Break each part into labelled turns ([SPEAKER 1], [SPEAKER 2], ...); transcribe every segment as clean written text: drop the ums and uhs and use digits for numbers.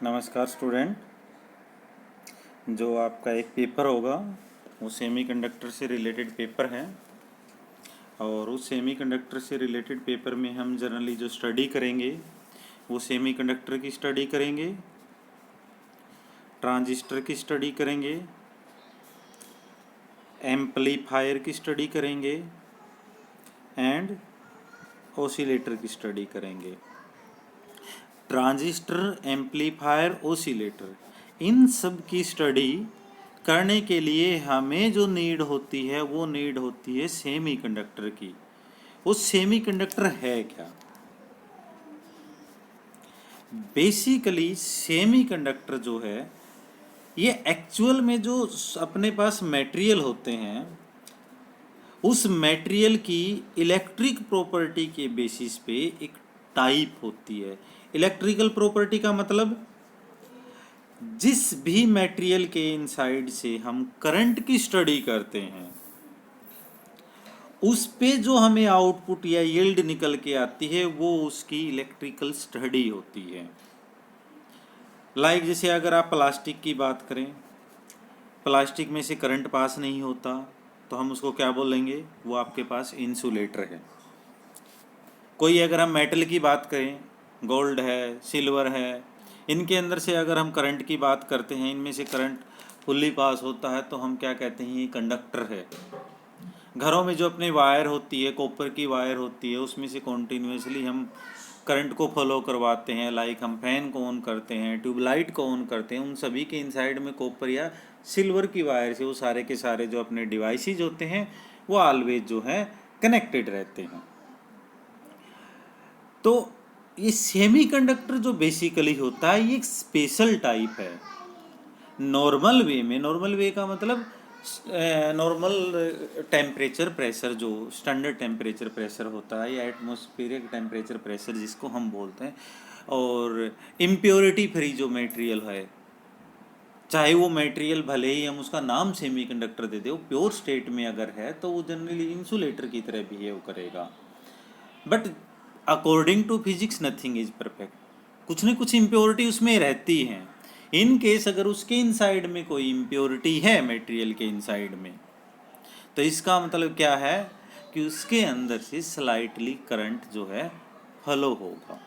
[SPEAKER 1] नमस्कार स्टूडेंट। जो आपका एक पेपर होगा वो सेमीकंडक्टर से रिलेटेड पेपर है और उस सेमीकंडक्टर से रिलेटेड पेपर में हम जनरली जो स्टडी करेंगे वो सेमीकंडक्टर की स्टडी करेंगे, ट्रांजिस्टर की स्टडी करेंगे, एम्पलीफायर की स्टडी करेंगे एंड ओसिलेटर की स्टडी करेंगे। ट्रांजिस्टर, एम्पलीफायर, ओसिलेटर, इन सब की स्टडी करने के लिए हमें जो नीड होती है वो नीड होती है सेमीकंडक्टर की। वो सेमीकंडक्टर है क्या? बेसिकली सेमीकंडक्टर जो है ये एक्चुअल में जो अपने पास मटेरियल होते हैं उस मटेरियल की इलेक्ट्रिक प्रॉपर्टी के बेसिस पे एक टाइप होती है। इलेक्ट्रिकल प्रॉपर्टी का मतलब जिस भी मटेरियल के इनसाइड से हम करंट की स्टडी करते हैं उस पे जो हमें आउटपुट या यील्ड निकल के आती है वो उसकी इलेक्ट्रिकल स्टडी होती है। जैसे अगर आप प्लास्टिक की बात करें, प्लास्टिक में से करंट पास नहीं होता तो हम उसको क्या बोलेंगे? वो आपके पास इंसुलेटर है। कोई अगर हम मेटल की बात करें, गोल्ड है, सिल्वर है, इनके अंदर से अगर हम करंट की बात करते हैं, इनमें से करंट फुल्ली पास होता है तो हम क्या कहते हैं? ये कंडक्टर है। घरों में जो अपनी वायर होती है, कॉपर की वायर होती है, उसमें से कॉन्टीन्यूसली हम करंट को फॉलो करवाते हैं। हम फैन को ऑन करते हैं, ट्यूबलाइट को ऑन करते हैं, उन सभी के इनसाइड में कॉपर या सिल्वर की वायर से वो सारे के सारे जो अपने डिवाइसेज होते हैं वो ऑलवेज जो है कनेक्टेड रहते हैं। तो ये सेमीकंडक्टर जो बेसिकली होता है ये एक स्पेशल टाइप है। नॉर्मल वे का मतलब नॉर्मल टेम्परेचर प्रेशर, जो स्टैंडर्ड टेम्परेचर प्रेशर होता है या एटमॉस्फेरिक टेम्परेचर प्रेशर जिसको हम बोलते हैं, और इम्प्योरिटी फ्री जो मटेरियल है, चाहे वो मटेरियल भले ही हम उसका नाम सेमीकंडक्टर दे दें, वो प्योर स्टेट में अगर है तो वो जनरली इंसुलेटर की तरह बिहेव करेगा। But according to physics nothing is perfect. कुछ न कुछ इम्प्योरिटी उसमें रहती है। इन केस अगर उसके इनसाइड में कोई इम्प्योरिटी है मटेरियल के इनसाइड में, तो इसका मतलब क्या है कि उसके अंदर से स्लाइटली करंट जो है फ्लो होगा।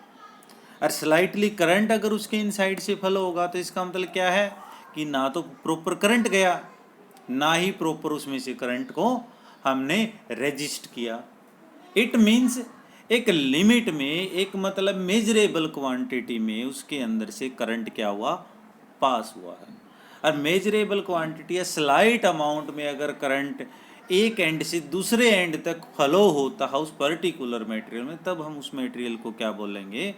[SPEAKER 1] और स्लाइटली करंट अगर उसके इनसाइड से फ्लो होगा तो इसका मतलब क्या है कि ना तो प्रॉपर करंट गया, ना ही प्रॉपर उसमें से करंट को हमने रेजिस्ट किया। इट मीन्स एक लिमिट में, एक मतलब मेजरेबल क्वांटिटी में उसके अंदर से करंट क्या हुआ? पास हुआ है। और मेजरेबल क्वांटिटी या स्लाइट अमाउंट में अगर करंट एक एंड से दूसरे एंड तक फ्लो होता है उस पर्टिकुलर मटेरियल में, तब हम उस मटेरियल को क्या बोलेंगे?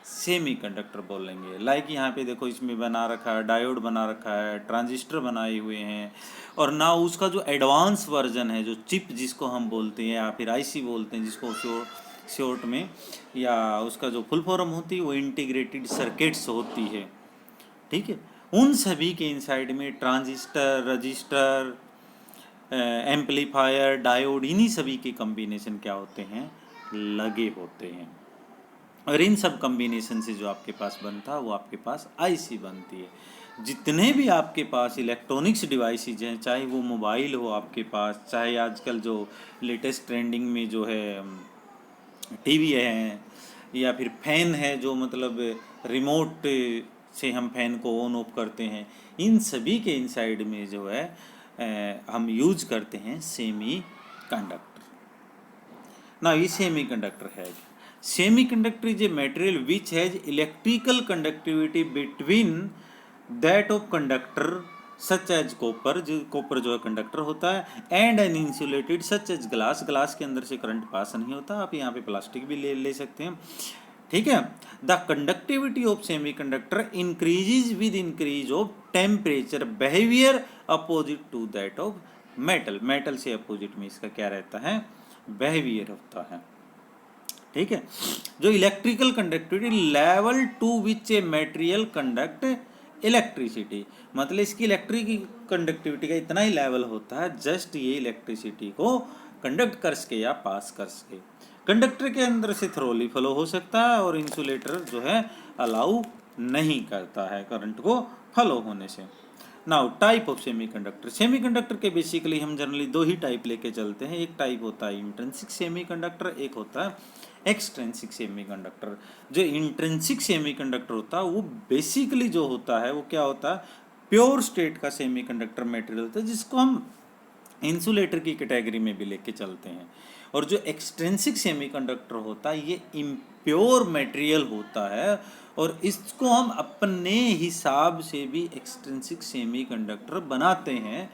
[SPEAKER 1] सेमीकंडक्टर बोलेंगे। यहाँ पे देखो, इसमें बना रखा है, डायोड बना रखा है, ट्रांजिस्टर बनाए हुए हैं, और ना उसका जो एडवांस वर्जन है, जो चिप जिसको हम बोलते हैं या फिर आईसी बोलते हैं, जिसको शॉर्ट में, या उसका जो फुल फॉर्म होती है वो इंटीग्रेटेड सर्किट्स होती है। ठीक है, उन सभी के इनसाइड में ट्रांजिस्टर, रजिस्टर, एम्पलीफायर, डायोड, इन्हीं सभी के कम्बिनेशन क्या होते हैं? लगे होते हैं। और इन सब कम्बिनेशन से जो आपके पास बनता है वो आपके पास आईसी बनती है। जितने भी आपके पास इलेक्ट्रॉनिक्स डिवाइसेज हैं, चाहे वो मोबाइल हो आपके पास, चाहे आजकल जो लेटेस्ट ट्रेंडिंग में जो है टीवी है, या फिर फैन है जो मतलब रिमोट से हम फैन को ऑन ऑफ करते हैं, इन सभी के इनसाइड में जो है हम यूज करते हैं सेमी कंडक्टर। ना ये सेमी कंडक्टर है, semiconductor is a material which has electrical conductivity between that of conductor such as copper, जो कॉपर जो है कंडक्टर होता है, and an insulated such as glass, glass के अंदर से करंट पास नहीं होता। आप यहाँ पे प्लास्टिक भी ले सकते हैं। ठीक है, the conductivity of semiconductor increases with increase of temperature behaviour opposite to that of metal. Metal से अपोजिट में इसका क्या रहता है? बिहेवियर होता है। ठीक है, जो electrical conductivity level to which a material conduct electricity, मतलब इसकी इलेक्ट्रिक कंडक्टिविटी का इतना ही लेवल होता है जस्ट ये इलेक्ट्रिसिटी को कंडक्ट कर सके या पास कर सके। कंडक्टर के अंदर से थ्रोली फ्लो हो सकता है और इंसुलेटर जो है अलाउ नहीं करता है करंट को फॉलो होने से। Now type of semiconductor. Semiconductor के बेसिकली हम जनरली दो ही टाइप लेके चलते हैं। एक टाइप होता है इंट्रिंसिक सेमीकंडक्टर, एक होता है एक्सट्रिंसिक सेमीकंडक्टर। जो इंट्रिंसिक सेमीकंडक्टर होता है वो बेसिकली जो होता है वो क्या होता है, प्योर स्टेट का सेमीकंडक्टर मटेरियल होता है, जिसको हम इंसुलेटर की कैटेगरी में भी लेके चलते हैं। और जो एक्सट्रिंसिक सेमीकंडक्टर होता है ये इम्प्योर मटेरियल होता है, और इसको हम अपने हिसाब से भी एक्सट्रिंसिक सेमीकंडक्टर बनाते हैं।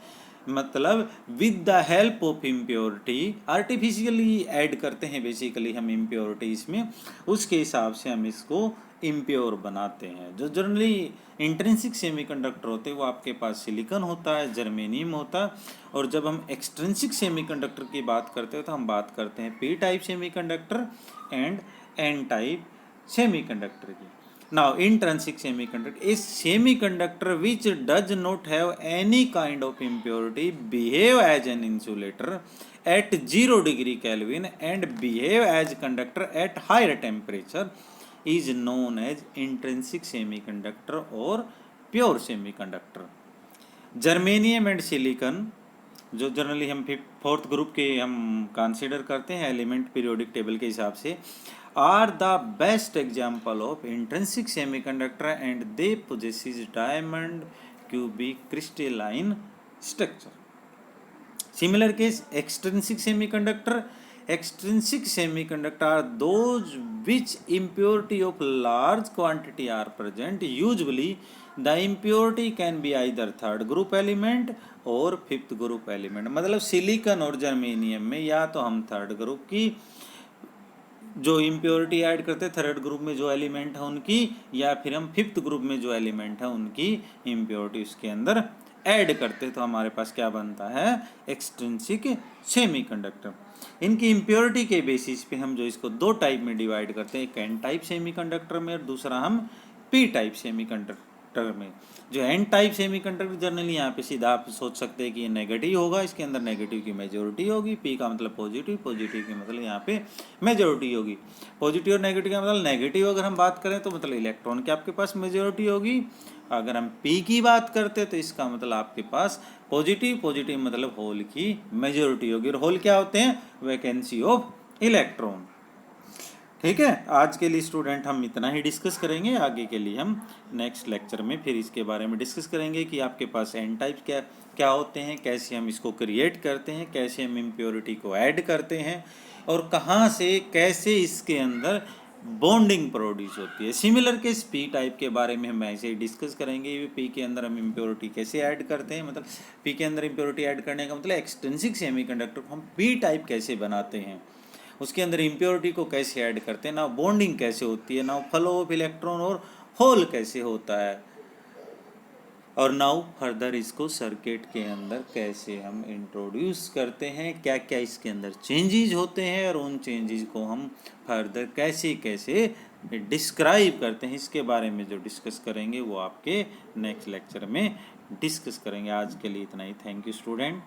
[SPEAKER 1] मतलब with the help of impurity, artificially add करते हैं बेसिकली हम इम्प्योरिटी इसमें, उसके हिसाब से हम इसको इम्प्योर बनाते हैं। जो जनरली इंट्रिंसिक सेमीकंडक्टर होते हैं वो आपके पास सिलिकॉन होता है, जर्मेनियम होता है। और जब हम एक्सट्रिंसिक सेमीकंडक्टर की बात करते हैं तो हम बात करते हैं P type semiconductor and N type semiconductor की। Now, intrinsic semiconductor is semiconductor which does not have any kind of impurity, behave as an insulator at 0 degree Kelvin and behave as conductor at higher temperature is known as intrinsic semiconductor or pure semiconductor. Germanium and silicon जो generally हम fourth group के हम consider करते हैं element periodic table के हिसाब से, are the best example of intrinsic semiconductor and they possesses diamond cubic crystalline structure. Similar case, extrinsic semiconductor. Extrinsic semiconductor are those which impurity of large quantity are present. Usually, the impurity can be either third group element और fifth group element. मतलब silicon और germanium में या तो हम third group की जो impurity add करते हैं, थर्ड ग्रुप में जो एलिमेंट है उनकी, या फिर हम फिफ्थ ग्रुप में जो एलिमेंट है उनकी इम्प्योरिटी उसके अंदर ऐड करते, तो हमारे पास क्या बनता है, एक्सट्रिंसिक सेमीकंडक्टर। इनकी इम्प्योरिटी के बेसिस पे हम जो इसको दो टाइप में डिवाइड करते हैं, एक एन टाइप सेमीकंडक्टर में और दूसरा हम पी टाइप सेमीकंडक्टर में। जो एन टाइप सेमीकंडक्टर जनरली यहाँ पे सीधा आप सोच सकते हैं कि ये नेगेटिव होगा, इसके अंदर नेगेटिव की मेजोरिटी होगी, पी का मतलब पॉजिटिव, पॉजिटिव की मतलब यहाँ पे मेजोरिटी होगी। पॉजिटिव और नेगेटिव का मतलब नेगेटिव अगर हम बात करें तो मतलब इलेक्ट्रॉन की आपके पास मेजोरिटी होगी, अगर हम पी की बात करते हैं तो इसका मतलब आपके पास पॉजिटिव, पॉजिटिव मतलब होल की मेजोरिटी होगी। और होल क्या होते हैं, वैकेंसी ऑफ इलेक्ट्रॉन। ठीक है, आज के लिए स्टूडेंट हम इतना ही डिस्कस करेंगे। आगे के लिए हम नेक्स्ट लेक्चर में फिर इसके बारे में डिस्कस करेंगे कि आपके पास एन टाइप क्या क्या होते हैं, कैसे हम इसको क्रिएट करते हैं, कैसे हम इम्प्योरिटी को ऐड करते हैं, और कहाँ से कैसे इसके अंदर बॉन्डिंग प्रोड्यूस होती है। सिमिलर केस पी टाइप के बारे में हम ऐसे ही डिस्कस करेंगे, पी के अंदर हम इम्प्योरिटी कैसे ऐड करते हैं, मतलब पी के अंदर इम्प्योरिटी ऐड करने का मतलब एक्सट्रिंसिक सेमीकंडक्टर को हम पी टाइप कैसे बनाते हैं, उसके अंदर इम्प्योरिटी को कैसे ऐड करते हैं, ना बॉन्डिंग कैसे होती है, ना फ्लो ऑफ इलेक्ट्रॉन और होल कैसे होता है, और नाउ फर्दर इसको सर्किट के अंदर कैसे हम इंट्रोड्यूस करते हैं, क्या क्या इसके अंदर चेंजेस होते हैं, और उन चेंजेस को हम फर्दर कैसे कैसे डिस्क्राइब करते हैं, इसके बारे में जो डिस्कस करेंगे वो आपके नेक्स्ट लेक्चर में डिस्कस करेंगे। आज के लिए इतना ही। Thank you student.